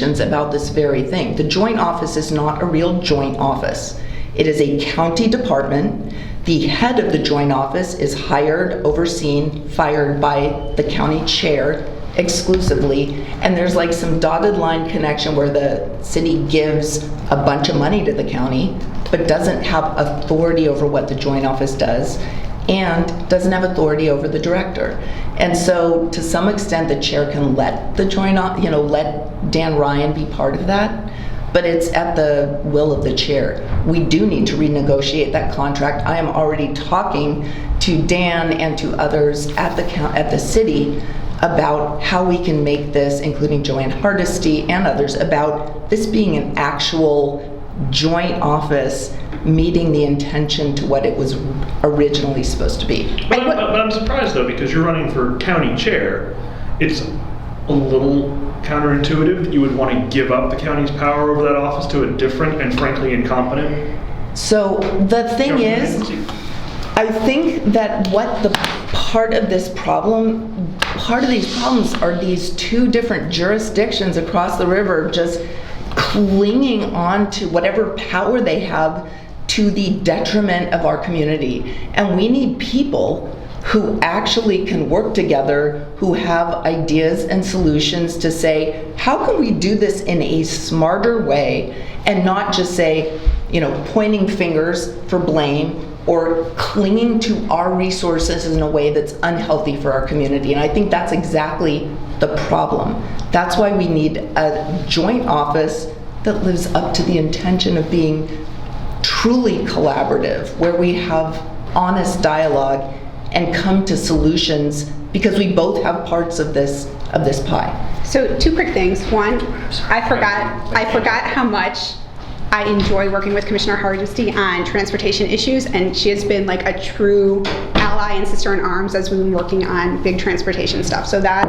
about this very thing. The joint office is not a real joint office. It is a county department. The head of the joint office is hired, overseen, fired by the county chair exclusively, and there's like some dotted line connection where the city gives a bunch of money to the county, but doesn't have authority over what the joint office does, and doesn't have authority over the director. And so to some extent the chair can let the let Dan Ryan be part of that, but it's at the will of the chair. We do need to renegotiate that contract. I am already talking to Dan and to others at the city about how we can make this, including Joanne Hardesty and others, about this being an actual joint office meeting the intention to what it was originally supposed to be. But I'm surprised though, because you're running for county chair. It's a little counterintuitive that you would want to give up the county's power over that office to a different and frankly incompetent. So the thing is, I think that what the part of these problems are these two different jurisdictions across the river just clinging on to whatever power they have to the detriment of our community. And we need people who actually can work together, who have ideas and solutions to say, how can we do this in a smarter way and not just say, pointing fingers for blame or clinging to our resources in a way that's unhealthy for our community. And I think that's exactly the problem. That's why we need a joint office that lives up to the intention of being truly collaborative, where we have honest dialogue and come to solutions, because we both have parts of this pie. So two quick things. One, I forgot how much I enjoy working with Commissioner Hardesty on transportation issues, and she has been like a true ally and sister in arms as we've been working on big transportation stuff. So that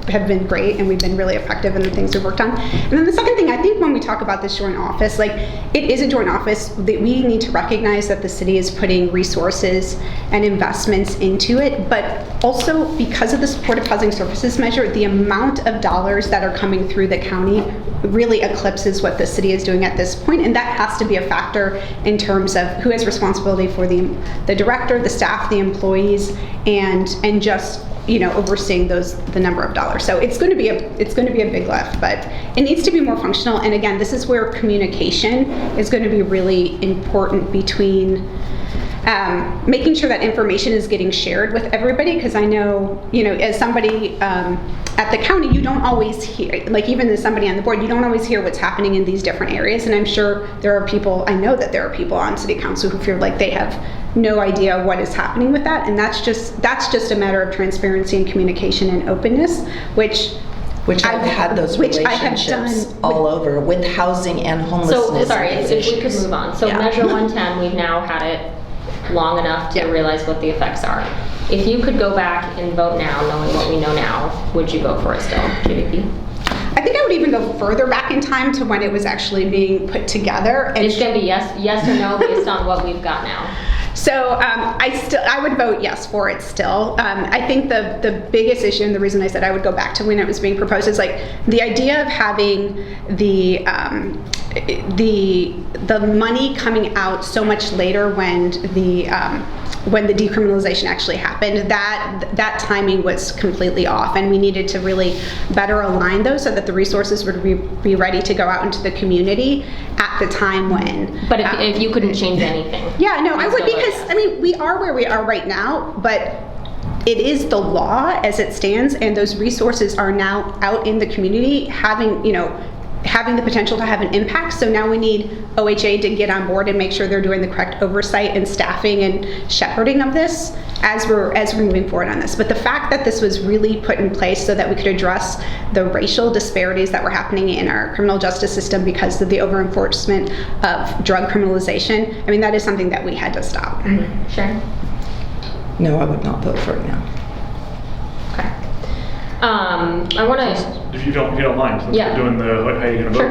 have been great, and we've been really effective in the things we've worked on. And then the second thing, I think when we talk about this joint office, it is a joint office that we need to recognize that the city is putting resources and investments into it, but also because of the supportive housing services measure, the amount of dollars that are coming through the county really eclipses what the city is doing at this point, and that has to be a factor in terms of who has responsibility for the director, the staff, the employees, and just overseeing the number of dollars. So it's going to be a big lift, but it needs to be more functional. And again, this is where communication is going to be really important between making sure that information is getting shared with everybody, because I know, as somebody at the county, you don't always hear, even as somebody on the board, you don't always hear what's happening in these different areas. And I'm sure I know that there are people on city council who feel like they have no idea what is happening with that. And that's just a matter of transparency and communication and openness, which I've had those relationships all over with housing and homelessness. So sorry, if we could move on. So Measure 110, we've now had it long enough to realize what the effects are. If you could go back and vote now, knowing what we know now, would you vote for it still, JVP? I think I would even go further back in time to when it was actually being put together. And it's going to be yes or no based on what we've got now. So I would vote yes for it still. I think the biggest issue, and the reason I said I would go back to when it was being proposed, is the idea of having the money coming out so much later when the decriminalization actually happened. That timing was completely off, and we needed to really better align those so that the resources would be ready to go out into the community at the time when. But if you couldn't change anything. Yeah, no, I would, because we are where we are right now, but it is the law as it stands, and those resources are now out in the community having the potential to have an impact. So now we need OHA to get on board and make sure they're doing the correct oversight and staffing and shepherding of this as we're moving forward on this. But the fact that this was really put in place so that we could address the racial disparities that were happening in our criminal justice system because of the over-enforcement of drug criminalization, that is something that we had to stop. Mm-hmm. Sure. No, I would not vote for it now. Okay. I want to. If you don't mind, since we're doing the how are you going to vote